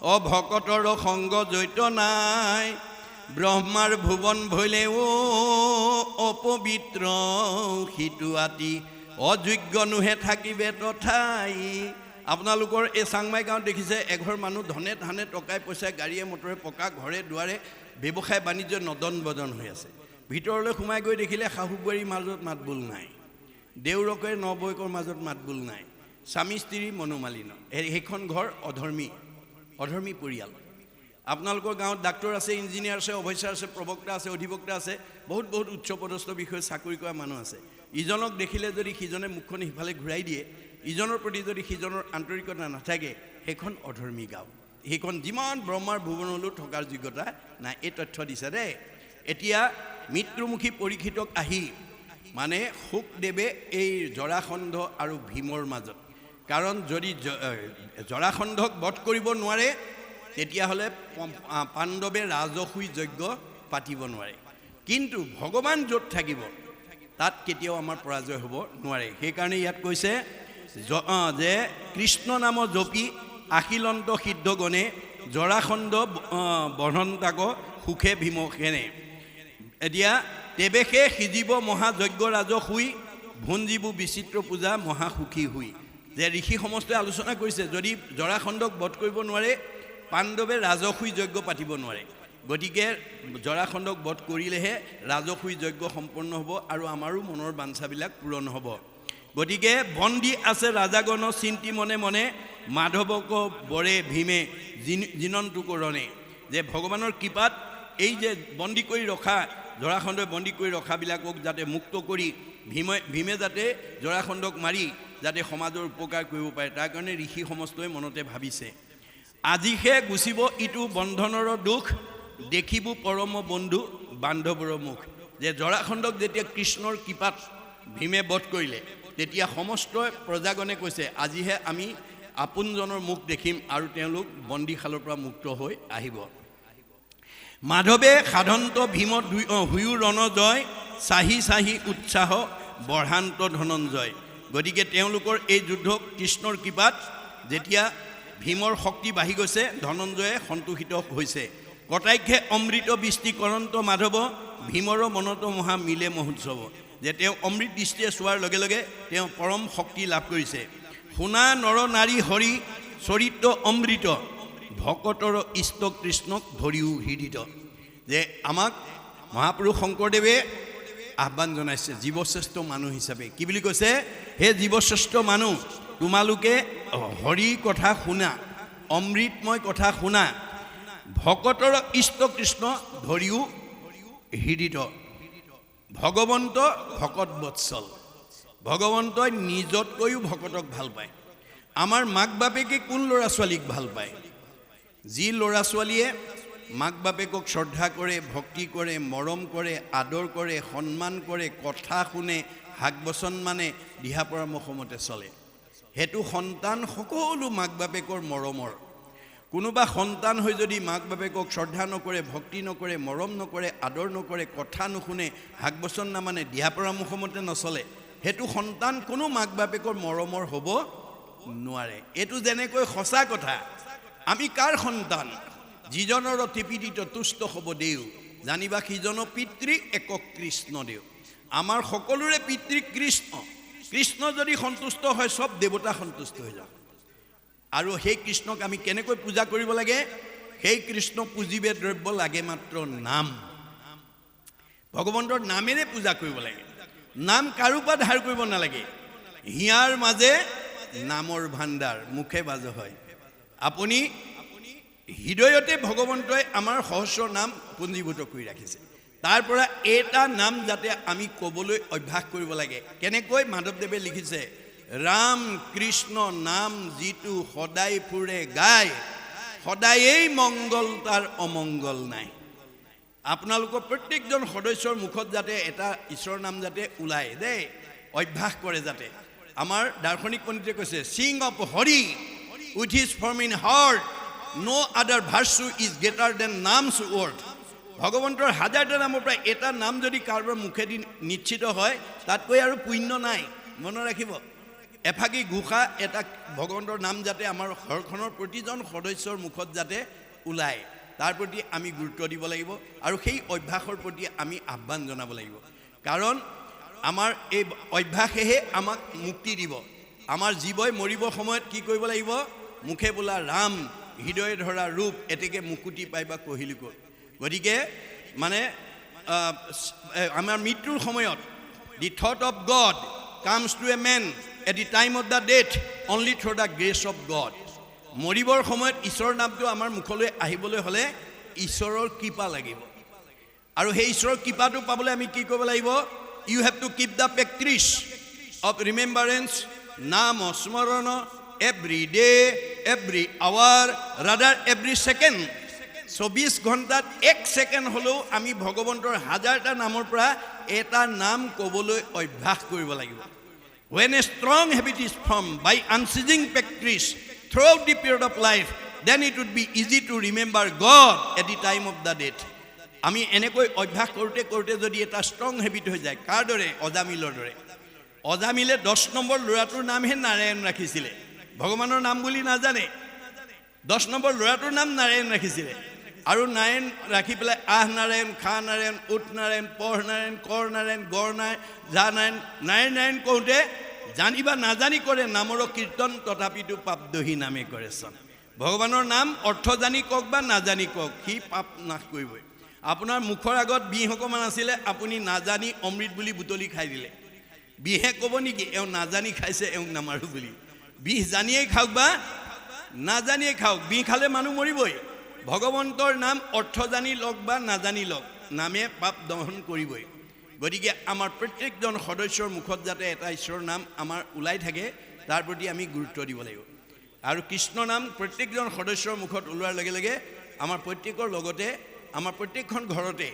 অভকতৰ সংগ জৈত নাই ব্ৰহ্মাৰ ভুৱন ভৈলে অপবিত্ৰ সিটো আতি অযোগ্য নোহে থাকিবে তথাই আপোনালোকৰ এই চাংমাই গাঁৱত দেখিছে এঘৰ মানুহ ধনে ধানে টকাই পইচাই গাড়ীয়ে মটৰে পকা ঘৰে দুৱাৰে ব্যৱসায় বাণিজ্য নদন বদন হৈ আছে ভিতৰলৈ সোমাই গৈ দেখিলে শাহু বোৱাৰীৰ মাজত মাতবোল নাই দেউৰকে নবৌকৰ মাজত মাতবোল নাই স্বামী স্ত্ৰী মনোমালিন্য সেইখন ঘৰ অধৰ্মী পৰিয়াল আপোনালোকৰ গাঁৱত ডাক্তৰ আছে ইঞ্জিনিয়াৰ আছে অফিচাৰ আছে প্ৰবক্তা আছে অধিবক্তা আছে বহুত উচ্চপদস্থ বিষয়ে চাকৰি কৰা মানুহ আছে ইজনক দেখিলে যদি সিজনে মুখখন সিফালে ঘূৰাই দিয়ে ইজনৰ প্ৰতি যদি সিজনৰ আন্তৰিকতা নাথাকে সেইখন অধৰ্মী গাঁও সেইখন যিমান ব্ৰহ্মাৰ ভুৱনলৈ থকাৰ যোগ্যতা নাই এই তথ্য দিছে দেই এতিয়া মৃত্যুমুখী পৰীক্ষিতক আহি মানে শুকদেৱে এই জৰাসন্ধ আৰু ভীমৰ মাজত কাৰণ যদি জৰাসন্ধক বধ কৰিব নোৱাৰে তেতিয়াহ'লে পাণ্ডৱে ৰাজসুই যজ্ঞ পাতিব নোৱাৰে কিন্তু ভগৱান য'ত থাকিব তাত কেতিয়াও আমাৰ পৰাজয় হ'ব নোৱাৰে সেইকাৰণে ইয়াত কৈছে যে কৃষ্ণ নাম জপি আখিলন্ত সিদ্ধগণে জৰাসন্ধ বধন্তাক সুখে ভীমসেনে এতিয়া তেৱেশে সিজিব মহাযজ্ঞ ৰাজসুই ভুঞ্জীব বিচিত্ৰ পূজা মহাসুখী হুই যে ঋষি সমষ্টিয়ে আলোচনা কৰিছে যদি জৰাসন্ধক বধ কৰিব নোৱাৰে পাণ্ডৱে ৰাজসুই যজ্ঞ পাতিব নোৱাৰে গতিকে জৰাসন্ধক বধ কৰিলেহে ৰাজসুই যজ্ঞ সম্পন্ন হ'ব আৰু আমাৰো মনৰ বাঞ্ছাবিলাক পূৰণ হ'ব গতিকে বন্দী আছে ৰাজাগণ চিন্তি মনে মনে মাধৱক বৰে ভীমে জিনন্তুকৰণে যে ভগৱানৰ কৃপাত এই যে বন্দী কৰি ৰখা জৰাসন্ধই বন্দী কৰি ৰখাবিলাকক যাতে মুক্ত কৰি ভীমে যাতে জৰাসন্ধক মাৰি যাতে সমাজৰ উপকাৰ কৰিব পাৰে তাৰ কাৰণে ঋষি সমষ্টিয়ে মনতে ভাবিছে আজিহে গুচিব ইটো বন্ধনৰ দুখ দেখিব পৰম বন্ধু বান্ধৱৰ মুখ যে জৰাসন্ধক যেতিয়া কৃষ্ণৰ কৃপাত ভীমে বধ কৰিলে তেতিয়া সমস্ত প্ৰজাগণে কৈছে আজিহে আমি আপোনজনৰ মুখ দেখিম আৰু তেওঁলোক বন্দীশালৰ পৰা মুক্ত হৈ আহিব মাধৱে সাধন্ত ভীম হুয়ো ৰণজয় চাহি উৎসাহ বঢ়ান্ত ধনঞ্জয় গতিকে তেওঁলোকৰ এই যুদ্ধক কৃষ্ণৰ কৃপাত যেতিয়া ভীমৰ শক্তি বাঢ়ি গৈছে ধনঞ্জয়ে সন্তোষিত হৈছে কটাক্ষে অমৃত বৃষ্টি কৰন্ত মাধৱ ভীমৰ মনত মহা মিলে মহোৎসৱ যে তেওঁ অমৃত দৃষ্টিয়ে চোৱাৰ লগে লগে তেওঁ পৰম শক্তি লাভ কৰিছে শুনা নৰ নাৰী হৰি চৰিত্ৰ অমৃত ভকতৰ ইষ্ট কৃষ্ণক ধৰিও হৃদিত যে আমাক মহাপুৰুষ শংকৰদেৱে আহ্বান জনাইছে জীৱশ্ৰেষ্ঠ মানুহ হিচাপে কি বুলি কৈছে হে জীৱশ্ৰেষ্ঠ মানুহ তোমালোকে হৰি কথা শুনা অমৃতময় কথা শুনা ভকতৰ ইষ্ট কৃষ্ণ ধৰিও হৃদিত ভগৱন্ত ভকত বৎসল ভগৱন্তই নিজতকৈও ভকতক ভাল পায় আমাৰ মাক বাপেকে কোন ল'ৰা ছোৱালীক ভাল পায় যি ল'ৰা ছোৱালীয়ে মাক বাপেকক শ্ৰদ্ধা কৰে ভক্তি কৰে মৰম কৰে আদৰ কৰে সন্মান কৰে কথা শুনে হাক বচন মানে দিহা পৰামৰ্শমতে চলে হেতু সন্তান সকলো মাক বাপেকৰ মৰমৰ কোনোবা সন্তান হৈ যদি মাক বাপেকক শ্ৰদ্ধা নকৰে ভক্তি নকৰে মৰম নকৰে আদৰ নকৰে কথা নুশুনে হাক বচন নামানে দিহা পৰামৰ্শমতে নচলে হেতু সন্তান কোনো মাক বাপেকৰ মৰমৰ হ'ব নোৱাৰে এইটো যেনেকৈ সঁচা কথা আমি কাৰ সন্তান যিজনৰ তৃপ্তিত তুষ্ট হ'ব দেউ জানিবা সিজন পিতৃ একক কৃষ্ণ দেউ আমাৰ সকলোৰে পিতৃ কৃষ্ণ যদি সন্তুষ্ট হয় সব দেৱতা সন্তুষ্ট হৈ যাব আৰু সেই কৃষ্ণক আমি কেনেকৈ পূজা কৰিব লাগে সেই কৃষ্ণ পুজিবে দ্ৰব্য লাগে মাত্ৰ নাম ভগৱন্তৰ নামেৰে পূজা কৰিব লাগে নাম কাৰো পৰা ধাৰ কৰিব নালাগে হিয়াৰ মাজে নামৰ ভাণ্ডাৰ মুখে বাজ হয় আপুনি হৃদয়তে ভগৱন্তই আমাৰ সহস্ৰ নাম পুঞ্জীভূত কৰি ৰাখিছে তাৰ পৰা এটা নাম যাতে আমি ক'বলৈ অভ্যাস কৰিব লাগে কেনেকৈ মাধৱদেৱে লিখিছে ৰাম কৃষ্ণ নাম যিটো সদায় ফুৰে গায় সদায়েই মংগল তাৰ অমংগল নাই আপোনালোকৰ প্ৰত্যেকজন সদস্যৰ মুখত যাতে এটা ঈশ্বৰৰ নাম যাতে ওলায় দেই অভ্যাস কৰে যাতে আমাৰ দাৰ্শনিক পণ্ডিতে কৈছে Singh of Hari with his form in heart no other virtue is greater than নামছ word ভগৱন্তৰ হাজাৰটা নামৰ পৰা এটা নাম যদি কাৰোবাৰ মুখেদি নিশ্চিত হয় তাতকৈ আৰু পুণ্য নাই মনত ৰাখিব এফাকি ঘোষা এটা ভগৱন্তৰ নাম যাতে আমাৰ ঘৰখনৰ প্ৰতিজন সদস্যৰ মুখত যাতে ওলায় তাৰ প্ৰতি আমি গুৰুত্ব দিব লাগিব আৰু সেই অভ্যাসৰ প্ৰতি আমি আহ্বান জনাব লাগিব কাৰণ আমাৰ এই অভ্যাসেহে আমাক মুক্তি দিব আমাৰ জীৱই মৰিবৰ সময়ত কি কৰিব লাগিব মুখে বোলা ৰাম হৃদয়ে ধৰা ৰূপ এতেকে মুকুতি পাইবা কহিলিক গতিকে মানে আমাৰ মৃত্যুৰ সময়ত the thought of God comes to a man at the time of the death only through the grace of God মৰিবৰ সময়ত ঈশ্বৰৰ নামটো আমাৰ মুখলৈ আহিবলৈ হলে ঈশ্বৰৰ কৃপা লাগিব আৰু সেই ঈশ্বৰৰ কৃপাটো পাবলৈ আমি কি কৰিব লাগিব you have to keep the practice of remembrance নাম স্মৰণ every day every hour rather every second 24 ঘণ্টাত 1 সেকেন্ড হলেও আমি ভগৱন্তৰ হাজাৰটা নামৰ পৰা এটা নাম কবলৈ অভ্যাস কৰিব লাগিব when a strong habit is formed by unceasing practice throughout the period of life then it would be easy to remember God at the time of the death আমি এনেকৈ অভ্যাস কৰোতে কৰোতে যদি এটা ষ্ট্ৰং হেবিট হৈ যায় কাৰ দৰে অজামিলৰ দৰে অজামিলে 10 নম্বৰ ল'ৰাটোৰ নামহে নাৰায়ণ ৰাখিছিলে ভগৱানৰ নাম বুলি নাজানে 10 নম্বৰ ল'ৰাটোৰ নাম নাৰায়ণ ৰাখিছিলে আৰু নাৰায়ণ ৰাখি পেলাই আহ নাৰায়ণ খা নাৰায়ণ উঠ নাৰায়ণ পঢ় নাৰায়ণ কৰ নাৰায়ণ গড় নাৰায়ণ যা নাৰায়ণ নাৰায়ণ নাৰায়ণ কওঁতে জানিবা নাজানি কৰে নামৰ কীৰ্তন তথাপিতো পাপদহী নামে কৰেচোন ভগৱানৰ নাম অৰ্থ জানি কওক বা নাজানি কওক সি পাপ নাশ কৰিবই আপোনাৰ মুখৰ আগত বিহ অকমান আছিলে আপুনি নাজানি অমৃত বুলি বুটলি খাই দিলে বিহে ক'ব নেকি এও নাজানি খাইছে এও নামাৰো বুলি বিহ জানিয়ে খাওক বা নাজানিয়ে খাওক বিহ খালে মানুহ মৰিবই ভগৱন্তৰ নাম অৰ্থ জানি লওক বা নাজানি লওক নামে পাপ দহন কৰিবই গতিকে আমাৰ প্ৰত্যেকজন সদস্যৰ মুখত যাতে এটা ঈশ্বৰৰ নাম আমাৰ ওলাই থাকে তাৰ প্ৰতি আমি গুৰুত্ব দিব লাগিব আৰু কৃষ্ণ নাম প্ৰত্যেকজন সদস্যৰ মুখত ওলোৱাৰ লগে লগে আমাৰ প্ৰত্যেকৰ লগতে আমাৰ প্ৰত্যেকখন ঘৰতে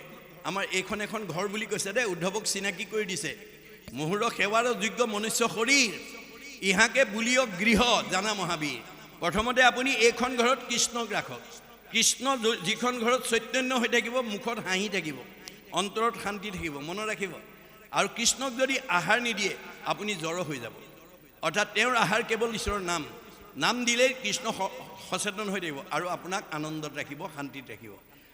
আমাৰ এইখন এখন ঘৰ বুলি কৈছে দে উদ্ধৱক চিনাকি কৰি দিছে মুহুৰ সেৱাৰ যোগ্য মনুষ্য শৰীৰ ইহাকে বুলিও গৃহ জানা মহাবীৰ প্ৰথমতে আপুনি এইখন ঘৰত কৃষ্ণক ৰাখক কৃষ্ণ যিখন ঘৰত চৈতন্য হৈ থাকিব মুখত হাঁহি থাকিব অন্তৰত শান্তি থাকিব মনত ৰাখিব আৰু কৃষ্ণক যদি আহাৰ নিদিয়ে আপুনি জড় হৈ যাব অৰ্থাৎ তেওঁৰ আহাৰ কেৱল ঈশ্বৰৰ নাম নাম দিলেই কৃষ্ণ সচেতন হৈ থাকিব আৰু আপোনাক আনন্দত ৰাখিব শান্তিত ৰাখিব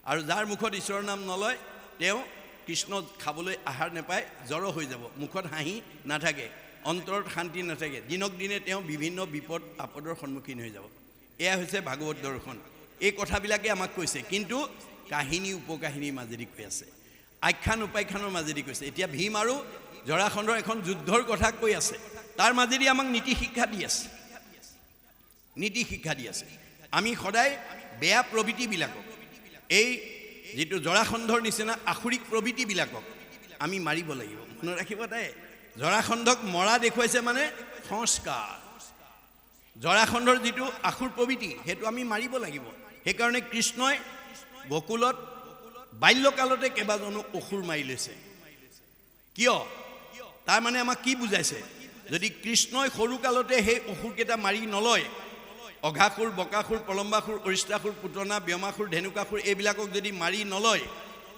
আৰু যাৰ মুখত ঈশ্বৰৰ নাম নলয় তেওঁ কৃষ্ণ খাবলৈ আহাৰ নাপায় জড় হৈ যাব মুখত হাঁহি নাথাকে অন্তৰত শান্তি নাথাকে দিনক দিনে তেওঁ বিভিন্ন বিপদ আপদৰ সন্মুখীন হৈ যাব এয়া হৈছে ভাগৱত দৰ্শন এই কথাবিলাকে আমাক কৈছে কিন্তু কাহিনী উপকাহিনীৰ মাজেদি কৈ আছে আখ্যান উপাখ্যানৰ মাজেদি কৈছে এতিয়া ভীম আৰু জৰাসন্ধৰ এখন যুদ্ধৰ কথা কৈ আছে তাৰ মাজেদি আমাক নীতি শিক্ষা দি আছে আমি সদায় বেয়া প্ৰবৃত্তিবিলাকক এই যেটো জৰাসন্ধৰ নিচিনা আখুৰিক প্ৰবৃত্তিবিলাকক আমি মাৰিব লাগিব মনত ৰাখিব তাই জৰাসন্ধক মৰা দেখুৱাইছে মানে সংস্কাৰ জৰাসন্ধৰ যেটো আখুৰ প্ৰবৃত্তি হেতু আমি মাৰিব লাগিব সেইকাৰণে কৃষ্ণই গকুলত বাল্যকালতে কেবাজনো অসুৰ মাৰি লৈছে কিয় তাৰ মানে আমাক কি বুজাইছে যদি কৃষ্ণই সৰু কালতে সেই অসুৰকেইটা মাৰি নলয় অঘাসুৰ বকাসুৰ প্ৰলম্বাসুৰ অৰিষ্টাসুৰ পুতনা ব্যামাসুৰ ধেনুকাসুৰ এইবিলাকক যদি মাৰি নলয়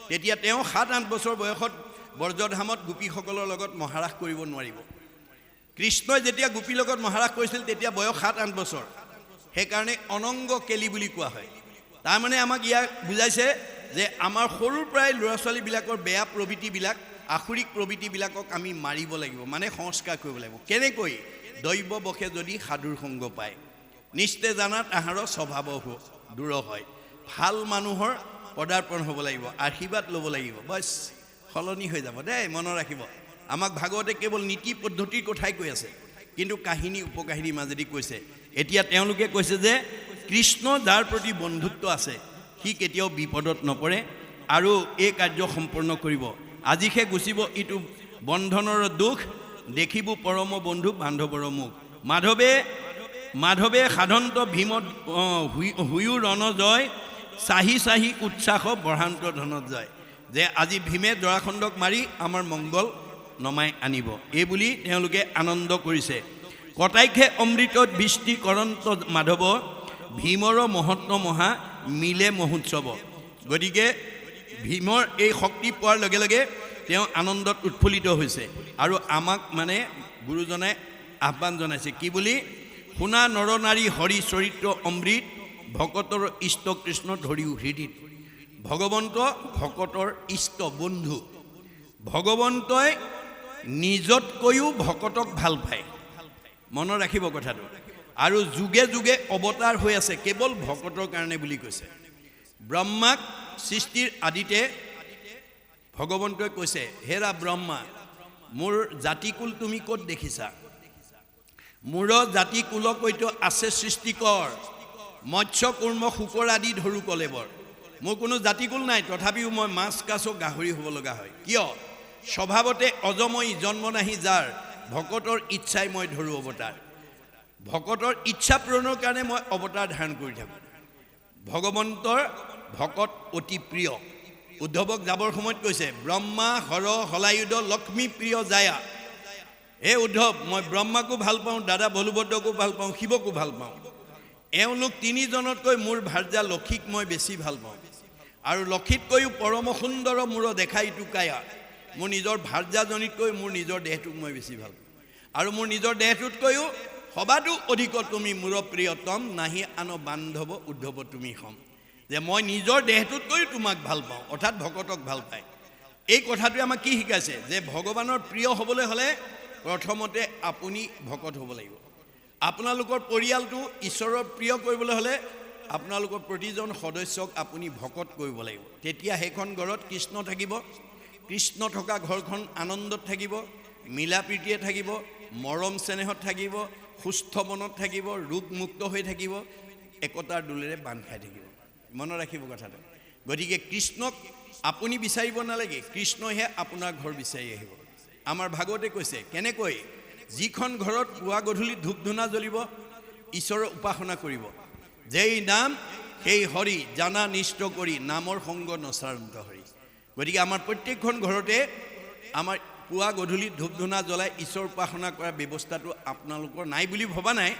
তেতিয়া তেওঁ 7-8 বছৰ বয়সত বৰ্জধামত গোপীসকলৰ লগত মহাৰাস কৰিব নোৱাৰিব কৃষ্ণই যেতিয়া গোপীৰ লগত মহাৰাস কৰিছিল তেতিয়া বয়স 7-8 বছৰ সেইকাৰণে অনংগ কেলি বুলি কোৱা হয় তাৰ মানে আমাক ইয়াক বুজাইছে যে আমাৰ সৰুৰ পৰাই ল'ৰা ছোৱালীবিলাকৰ বেয়া প্ৰবৃত্তিবিলাক আখুৰিক প্ৰবৃত্তিবিলাকক আমি মাৰিব লাগিব মানে সংস্কাৰ কৰিব লাগিব কেনেকৈ দৈৱ বখে যদি সাধুৰ সংগ পায় নিশ্চয় জানাত আহাৰ স্বভাৱ দূৰ হয় ভাল মানুহৰ পদাৰ্পণ হ'ব লাগিব আশীৰ্বাদ ল'ব লাগিব বস সলনি হৈ যাব দেই মনত ৰাখিব আমাক ভাগৱতে কেৱল নীতি পদ্ধতিৰ কথাই কৈ আছে কিন্তু কাহিনী উপকাহিনীৰ মাজেদি কৈছে এতিয়া তেওঁলোকে কৈছে যে কৃষ্ণ যাৰ প্ৰতি বন্ধুত্ব আছে সি কেতিয়াও বিপদত নপৰে আৰু এই কাৰ্য সম্পূৰ্ণ কৰিব আজিহে গুচিব ইটো বন্ধনৰ দুখ দেখিব পৰম বন্ধু বান্ধৱৰ মুখ মাধৱে সাধন্ত ভীমত হুয়ু ৰণজয় চাহি চাহি উৎসাহ বঢ়ান্ত ধনঞ্জয় যে আজি ভীমে জৰাসন্ধক মাৰি আমাৰ মংগল নমাই আনিব এই বুলি তেওঁলোকে আনন্দ কৰিছে কটাইখে অমৃতত বৃষ্টি কৰন্ত মাধৱ ভীমৰ মহত্ব মহা মিলে মহোৎসৱ গতিকে ভীমৰ এই শক্তি পোৱাৰ লগে লগে তেওঁ আনন্দত উৎফুল্লিত হৈছে আৰু আমাক মানে গুৰুজনাই আহ্বান জনাইছে কি বুলি শুনা নৰনাৰী হৰি চৰিত্ৰ অমৃত ভকতৰ ইষ্ট কৃষ্ণ ধৰিও হৃদিত ভগৱন্ত ভকতৰ ইষ্ট বন্ধু ভগৱন্তই নিজতকৈও ভকতক ভাল পায় মনত ৰাখিব কথাটো আৰু যুগে যুগে অৱতাৰ হৈ আছে কেৱল ভকতৰ কাৰণে বুলি কৈছে ব্ৰহ্মাক সৃষ্টিৰ আদিতে ভগৱন্তই কৈছে হেৰা ব্ৰহ্মা মোৰ জাতিকুল তুমি ক'ত দেখিছা মোৰ জাতিকুলকৈতো আছে সৃষ্টিকৰ মৎস্য কুৰ্ম শুকৰ আদি ধৰু কলেবৰ মোৰ কোনো জাতিকুল নাই তথাপিও মই মাছ কাছ গাহৰি হ'ব লগা হয় কিয় স্বভাৱতে অজময়ী জন্ম নাহি যাৰ ভকতৰ ইচ্ছাই মই ধৰো অৱতাৰ ভকতৰ ইচ্ছা পূৰণৰ কাৰণে মই অৱতাৰ ধাৰণ কৰি থাকোঁ ভগৱন্তৰ ভকত অতি প্ৰিয় উদ্ধৱক যাবৰ সময়ত কৈছে ব্ৰহ্মা হৰ হলায়ুধ লক্ষ্মী প্ৰিয় জায়া হে উদ্ধৱ মই ব্ৰহ্মাকো ভাল পাওঁ দাদা বলুভদ্ৰকো ভাল পাওঁ শিৱকো ভাল পাওঁ এওঁলোক তিনিজনতকৈ মোৰ ভাৰ্যা লক্ষীক মই বেছি ভাল পাওঁ আৰু লক্ষীতকৈও পৰম সুন্দৰ মূৰ দেখাই টুকায়া মোৰ নিজৰ ভাৰ্যাজনীতকৈ মোৰ নিজৰ দেহটোক মই বেছি ভাল পাওঁ আৰু মোৰ নিজৰ দেহটোতকৈও সবাতো অধিক তুমি মোৰ প্ৰিয়তম নাহি আন বান্ধৱ উদ্ধৱ তুমি হম যে মই নিজৰ দেহটোতকৈও তোমাক ভাল পাওঁ অৰ্থাৎ ভকতক ভাল পায় এই কথাটোৱে আমাক কি শিকাইছে যে ভগৱানৰ প্ৰিয় হ'বলৈ হ'লে প্ৰথমতে আপুনি ভকত হ'ব লাগিব আপোনালোকৰ পৰিয়ালটো ঈশ্বৰৰ প্ৰিয় কৰিবলৈ হ'লে আপোনালোকৰ প্ৰতিজন সদস্যক আপুনি ভকত কৰিব লাগিব তেতিয়া সেইখন ঘৰত কৃষ্ণ থাকিব কৃষ্ণ থকা ঘৰখন আনন্দত থাকিব মিলা প্ৰীতিয়ে থাকিব মৰম চেনেহত থাকিব সুস্থ মনত থাকিব ৰোগমুক্ত হৈ থাকিব একতাৰ দোলেৰে বান্ধ খাই থাকিব মনত ৰাখিব কথাটো গতিকে কৃষ্ণক আপুনি বিচাৰিব নালাগে কৃষ্ণইহে আপোনাৰ ঘৰ বিচাৰি আহিব আমাৰ ভাগৱতে কৈছে কেনেকৈ যিখন ঘৰত পুৱা গধূলি ধূপ ধূনা জ্বলিব ঈশ্বৰৰ উপাসনা কৰিব যেই নাম সেই হৰি জানা নিষ্ঠ কৰি নামৰ সংগ নচাৰন্ত হৰি গতিকে আমাৰ প্ৰত্যেকখন ঘৰতে আমাৰ পুৱা গধূলি ধূপ ধূনা জ্বলাই ঈশ্বৰ উপাসনা কৰাৰ ব্যৱস্থাটো আপোনালোকৰ নাই বুলি ভবা নাই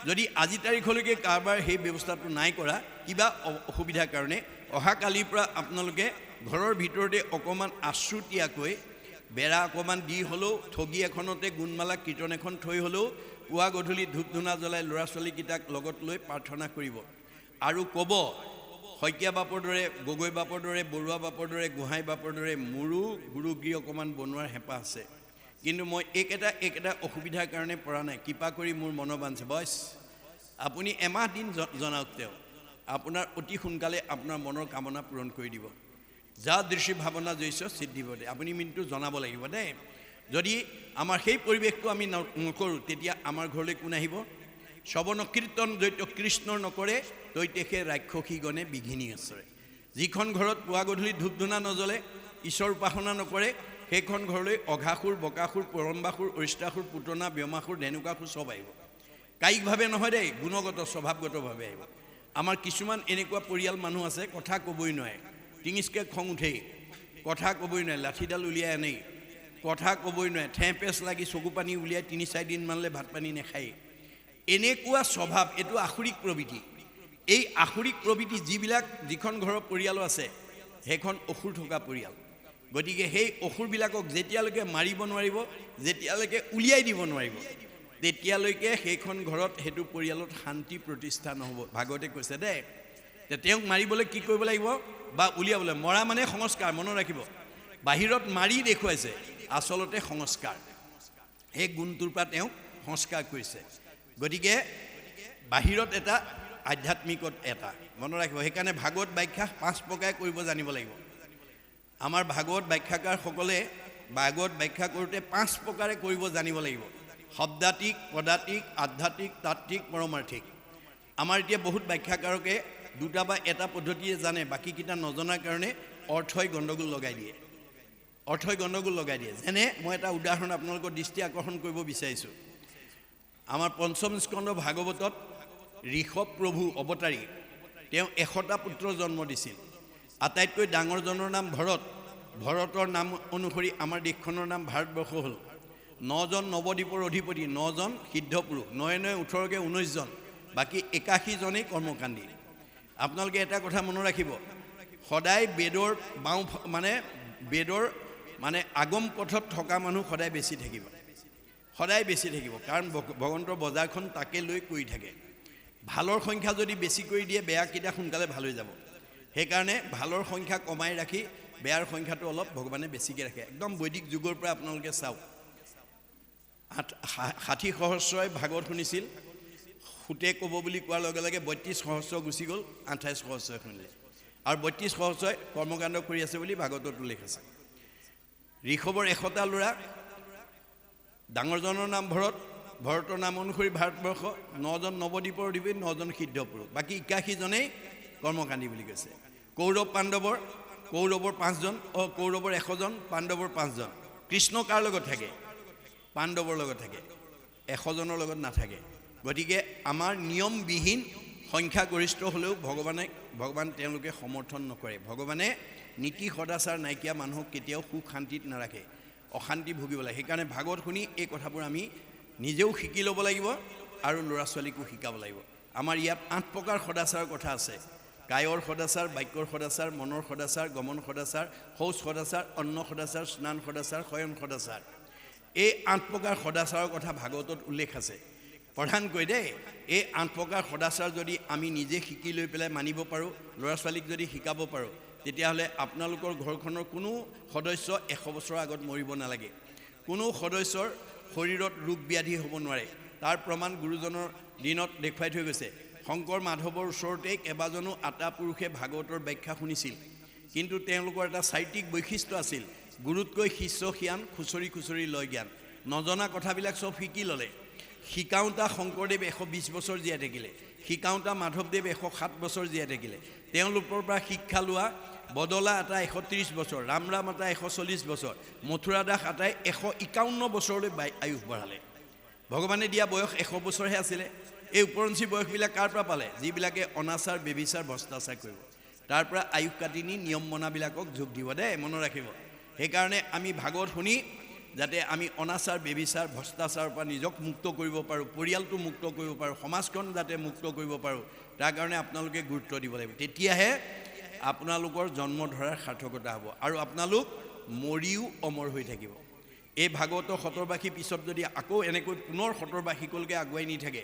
যদি আজি তাৰিখলৈকে কাৰোবাৰ সেই ব্যৱস্থাটো নাই কৰা কিবা অসুবিধাৰ কাৰণে অহা কালিৰ পৰা আপোনালোকে ঘৰৰ ভিতৰতে অকণমান আশ্ৰুতীয়াকৈ বেৰা অকণমান দি হ'লেও ঠগী এখনতে গুণমালা কীৰ্তন এখন থৈ হ'লেও পুৱা গধূলি ধূপ ধূনা জ্বলাই ল'ৰা ছোৱালীকেইটাক লগত লৈ প্ৰাৰ্থনা কৰিব আৰু ক'ব শইকীয়া বাপৰ দৰে গগৈ বাপৰ দৰে বৰুৱা বাপৰ দৰে গোহাঁই বাপৰ দৰে মোৰো গুৰুগিৰি অকণমান বনোৱাৰ হেঁপাহ আছে কিন্তু মই এইকেইটা অসুবিধাৰ কাৰণে পৰা নাই কৃপা কৰি মোৰ মনৰ বাঞ্ছে বয়স আপুনি এমাহ দিন জনাওক তেওঁ আপোনাৰ অতি সোনকালে আপোনাৰ মনৰ কামনা পূৰণ কৰি দিব যা দৃষ্টি ভাৱনা জৈছ সিদ্ধিবদে আপুনি মিনটো জনাব লাগিব দেই যদি আমাৰ সেই পৰিৱেশটো আমি নকৰোঁ তেতিয়া আমাৰ ঘৰলৈ কোন আহিব শ্ৰৱণ কীৰ্তন দৈত্য কৃষ্ণৰ নকৰে দৈত্যকে ৰাক্ষসীগণে বিঘিনি আচৰে যিখন ঘৰত পুৱা গধূলি ধূপ ধূনা নজ্বলে ঈশ্বৰ উপাসনা নকৰে সেইখন ঘৰলৈ অঘাসুৰ বকাসুৰ পৰম্বাসুৰ অৰিষ্টাসুৰ পুতনা ব্যোমাসুৰ ধেনুকাসুৰ চব আহিব কায়িকভাৱে নহয় দেই গুণগত স্বভাৱগতভাৱে আহিব আমাৰ কিছুমান এনেকুৱা পৰিয়াল মানুহ আছে কথা ক'বই নোৱাৰে টিঙিচকৈ খং উঠেই কথা ক'বই নোৱাৰে লাঠিডাল উলিয়াই আনেই কথা ক'বই নোৱাৰে ঠেঁ পেচ লাগি চকু পানী উলিয়াই ৩-৪ দিনমানলৈ ভাত পানী নাখায় এনেকুৱা স্বভাৱ এইটো আসুৰিক প্ৰবৃত্তি এই আসুৰিক প্ৰবৃত্তি যিখন ঘৰৰ পৰিয়াল আছে সেইখন অসুৰ থকা পৰিয়াল গতিকে সেই অসুৰবিলাকক যেতিয়ালৈকে মাৰিব নোৱাৰিব যেতিয়ালৈকে উলিয়াই দিব নোৱাৰিব তেতিয়ালৈকে সেইখন ঘৰত সেইটো পৰিয়ালত শান্তি প্ৰতিষ্ঠা নহ'ব ভাগৱতে কৈছে দেই তেওঁক মাৰিবলৈ কি কৰিব লাগিব বা উলিয়াবলৈ মৰা মানে সংস্কাৰ মনত ৰাখিব বাহিৰত মাৰি দেখুৱাইছে আচলতে সংস্কাৰ সেই গুণটোৰ পৰা তেওঁক সংস্কাৰ কৰিছে গতিকে বাহিৰত এটা আধ্যাত্মিকত এটা মনত ৰাখিব সেইকাৰণে ভাগৱত ব্যাখ্যা 5 প্ৰকাৰে কৰিব জানিব লাগিব আমাৰ ভাগৱত ব্যাখ্যাকাৰসকলে ভাগৱত ব্যাখ্যা কৰোঁতে 5 প্ৰকাৰে কৰিব জানিব লাগিব শব্দাতিক পদাতিক আধ্যাত্মিক তাত্ত্বিক পৰমাৰ্থিক আমাৰ এতিয়া বহুত ব্যাখ্যাকাৰকে দুটা বা এটা পদ্ধতিয়ে জানে বাকীকেইটা নজনাৰ কাৰণে অৰ্থই গণ্ডগোল লগাই দিয়ে যেনে মই এটা উদাহৰণ আপোনালোকৰ দৃষ্টি আকৰ্ষণ কৰিব বিচাৰিছোঁ আমাৰ পঞ্চম স্কন্ধ ভাগৱতত ঋষভ প্ৰভু অৱতাৰী তেওঁ 100টা পুত্ৰ জন্ম দিছিল আটাইতকৈ ডাঙৰজনৰ নাম ভৰতৰ নাম অনুসৰি আমাৰ দেশখনৰ নাম ভাৰতবৰ্ষ হ'ল 9জন নৱদ্বীপৰ অধিপতি 9জন সিদ্ধ পুৰুষ 9 18কে 19জন বাকী 81 জনেই কৰ্মকাণ্ডী আপোনালোকে এটা কথা মনত ৰাখিব সদায় বেদৰ মানে আগম পথত থকা মানুহ সদায় বেছি থাকিব সদায় বেছি থাকিব, কাৰণ ভগৱন্তৰ বজাৰখন তাকে লৈ কৰি থাকে। ভালৰ সংখ্যা যদি বেছি কৰি দিয়ে বেয়াকেইটা সোনকালে ভাল হৈ যাব। সেইকাৰণে ভালৰ সংখ্যা কমাই ৰাখি বেয়াৰ সংখ্যাটো অলপ ভগৱানে বেছিকৈ ৰাখে। একদম বৈদিক যুগৰ পৰা আপোনালোকে চাওক, 60 সহস্ৰই ভাগৱত শুনিছিল, সুতে ক'ব বুলি কোৱাৰ লগে লগে 32 সহস্ৰ গুচি গ'ল, 28 সহস্ৰই শুনিলে, আৰু 32 সহস্ৰই কৰ্মকাণ্ড কৰি আছে বুলি ভাগৱতত উল্লেখ আছে। ঋষভৰ 100টা ল'ৰা, ডাঙৰজনৰ নাম ভৰতৰ নাম অনুসৰি ভাৰতবৰ্ষ 9জন নৱদ্বীপৰ অধিপতি, 9জন সিদ্ধ পুৰুষ, বাকী 81 জনেই কৰ্মকাণ্ডী বুলি কৈছে। কৌৰৱৰ 5জন, কৌৰৱৰ 100 জন, পাণ্ডৱৰ 5 জন। কৃষ্ণ কাৰ লগত থাকে? পাণ্ডৱৰ লগত থাকে, 100 জনৰ লগত নাথাকে। গতিকে আমাৰ নিয়মবিহীন সংখ্যাগৰিষ্ঠ হ'লেও ভগৱান তেওঁলোকে সমৰ্থন নকৰে। ভগৱানে নীতি সদাচাৰ নাইকিয়া মানুহক কেতিয়াও সুখ শান্তিত নাৰাখে, অশান্তি ভুগিব লাগে। সেইকাৰণে ভাগৱত শুনি এই কথাবোৰ আমি নিজেও শিকি ল'ব লাগিব আৰু ল'ৰা ছোৱালীকো শিকাব লাগিব। আমাৰ ইয়াত 8 প্ৰকাৰ সদাচাৰৰ কথা আছে: কায়ৰ সদাচাৰ, বাক্যৰ সদাচাৰ, মনৰ সদাচাৰ, গমন সদাচাৰ, শৌচ সদাচাৰ, অন্ন সদাচাৰ, স্নান সদাচাৰ, শয়ন সদাচাৰ। এই 8 প্ৰকাৰ সদাচাৰৰ কথা ভাগৱতত উল্লেখ আছে। প্ৰধানকৈ দেই, এই 8 প্ৰকাৰ সদাচাৰ যদি আমি নিজে শিকি লৈ পেলাই মানিব পাৰোঁ, ল'ৰা ছোৱালীক যদি শিকাব পাৰোঁ, তেতিয়াহ'লে আপোনালোকৰ ঘৰখনৰ কোনো সদস্য 100 বছৰৰ আগত মৰিব নালাগে। কোনো সদস্যৰ শৰীৰত ৰোগ ব্যাধি হ'ব নোৱাৰে। তাৰ প্ৰমাণ গুৰুজনৰ দিনত দেখুৱাই থৈ গৈছে। শংকৰ মাধৱৰ ওচৰতেই কেইবাজনো আটা পুৰুষে ভাগৱতৰ ব্যাখ্যা শুনিছিল, কিন্তু তেওঁলোকৰ এটা চাৰিত্ৰিক বৈশিষ্ট্য আছিল: গুৰুতকৈ শিষ্য সিয়ান, খুচৰি খুচৰি লয় জ্ঞান। নজনা কথাবিলাক চব শিকি ল'লে। শিকাওঁতা শংকৰদেৱ 120 বছৰ জীয়াই থাকিলে, শিকাওঁতা মাধৱদেৱ 107 বছৰ জীয়াই থাকিলে। তেওঁলোকৰ পৰা শিক্ষা লোৱা বদলা আটা 130 বছৰ, ৰামৰাম আটা 140 বছৰ, মথুৰা দাস আটাই 151 বছৰলৈ আয়ুস বঢ়ালে। ভগৱানে দিয়া বয়স 100 বছৰহে আছিলে। এই উপৰঞ্চি বয়সবিলাক কাৰ পৰা পালে? যিবিলাকে অনাচাৰ, বেবিচাৰ, ভ্ৰষ্টাচাৰ কৰিব, তাৰ পৰা আয়ুস কাটি নি নিয়ম মনাবিলাকক যোগ দিব দেই, মনত ৰাখিব। সেইকাৰণে আমি ভাগৱত শুনি যাতে আমি অনাচাৰ, বেবিচাৰ, ভ্ৰষ্টাচাৰৰ পৰা নিজক মুক্ত কৰিব পাৰোঁ, পৰিয়ালটো মুক্ত কৰিব পাৰোঁ, সমাজখন যাতে মুক্ত কৰিব পাৰোঁ, তাৰ কাৰণে আপোনালোকে গুৰুত্ব দিব লাগিব। তেতিয়াহে আপোনালোকৰ জন্ম ধৰাৰ সাৰ্থকতা হ'ব আৰু আপোনালোক মৰিও অমৰ হৈ থাকিব। এই ভাগৱতৰ 70 পিছত যদি আকৌ এনেকৈ পুনৰ 70 আগুৱাই নি থাকে,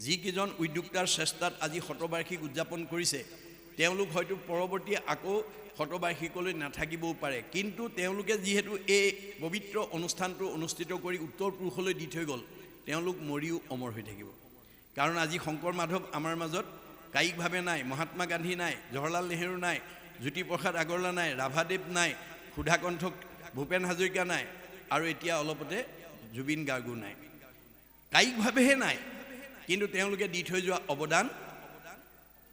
যিকেইজন উদ্যোক্তাৰ চেষ্টাত আজি 70 উদযাপন কৰিছে, তেওঁলোক হয়তো পৰৱৰ্তী আকৌ 70 নাথাকিবও পাৰে, কিন্তু তেওঁলোকে যিহেতু এই পবিত্ৰ অনুষ্ঠানটো অনুষ্ঠিত কৰি উত্তৰ পুৰুষলৈ দি থৈ গ'ল, তেওঁলোক মৰিও অমৰ হৈ থাকিব। কাৰণ আজি শংকৰ মাধৱ আমাৰ মাজত কায়িকভাৱে নাই, মহাত্মা গান্ধী নাই, জৱাহৰলাল নেহেৰু নাই, জ্যোতিপ্ৰসাদ আগৰৱালা নাই, ৰাভাদেৱ নাই, সুধাকণ্ঠ ভূপেন হাজৰিকা নাই, আৰু এতিয়া অলপতে জুবিন গাৰ্গো নাই। কায়িকভাৱেহে নাই, কিন্তু তেওঁলোকে দি থৈ যোৱা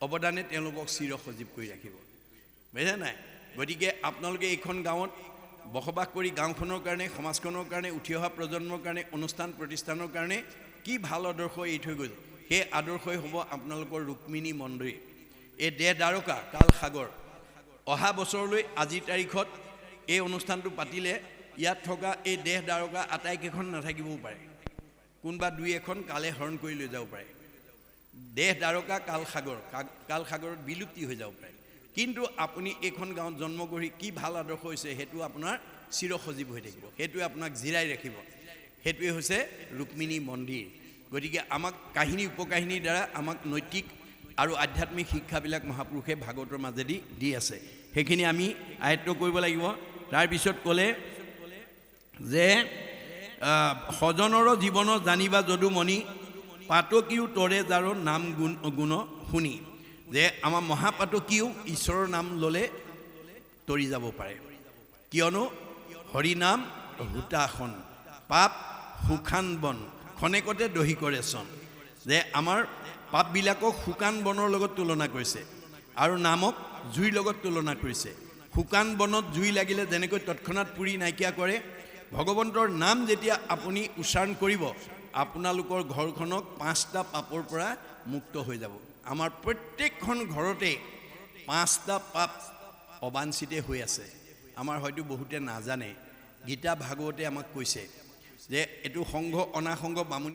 অৱদানে তেওঁলোকক চিৰ সজীৱ কৰি ৰাখিব, বুজিছে নাই? গতিকে আপোনালোকে এইখন গাঁৱত বসবাস কৰি গাঁওখনৰ কাৰণে, সমাজখনৰ কাৰণে, উঠি অহা প্ৰজন্মৰ কাৰণে, অনুষ্ঠান প্ৰতিষ্ঠানৰ কাৰণে কি ভাল আদৰ্শ এৰি থৈ গ'ল, সেই আদৰ্শই হ'ব আপোনালোকৰ ৰুক্মিণী মন্দিৰ। এই দেহ দ্বাৰকা কাল সাগৰ। অহা বছৰলৈ আজিৰ তাৰিখত এই অনুষ্ঠানটো পাতিলে ইয়াত থকা এই দেহ দ্বাৰকা আটাইকেইখন নাথাকিবও পাৰে, কোনোবা 2-1খন কালে হৰণ কৰি লৈ যাব পাৰে। দেহ দ্বাৰকা কাল সাগৰত বিলুপ্তি হৈ যাব পাৰে, কিন্তু আপুনি এইখন গাঁৱত জন্ম কৰি কি ভাল আদৰ্শ হৈছে সেইটো আপোনাৰ চিৰ সজীৱ হৈ থাকিব, সেইটোৱে আপোনাক জিৰাই ৰাখিব। সেইটোৱে হৈছে ৰুক্মিণী মন্দিৰ। গতিকে আমাক কাহিনী উপকাহিনীৰ দ্বাৰা আমাক নৈতিক আৰু আধ্যাত্মিক শিক্ষাবিলাক মহাপুৰুষে ভাগৱতৰ মাজেদি দি আছে, সেইখিনি আমি আয়ত্ব কৰিব লাগিব। তাৰপিছত ক'লে যে সজনৰ জীৱন জানিবা যদুমণি, পাতকীও তৰে যাৰো নাম গুণ শুনি। যে আমাৰ মহাপাতকীও ঈশ্বৰৰ নাম ল'লে তৰি যাব পাৰে, কিয়নো হৰিনাম হুতাসন, পাপ শুকান বন, খনেকতে দহি কৰে চন। যে আমাৰ পাপবিলাকক শুকান বনৰ লগত তুলনা কৰিছে আৰু নামক জুইৰ লগত তুলনা কৰিছে। শুকান বনত জুই লাগিলে যেনেকৈ তৎক্ষণাত পুৰি নাইকিয়া কৰে, ভগৱন্তৰ নাম যেতিয়া আপুনি উচ্চাৰণ কৰিব, আপোনালোকৰ ঘৰখনক 5টা পাপৰ পৰা মুক্ত হৈ যাব। আমাৰ প্ৰত্যেকখন ঘৰতে 5টা পাপ অবাঞ্ছিতে হৈ আছে, আমাৰ হয়তো বহুতে নাজানে। গীতা ভাগৱতে আমাক কৈছে যে এইটো সংঘ অনাসংঘ বামুণী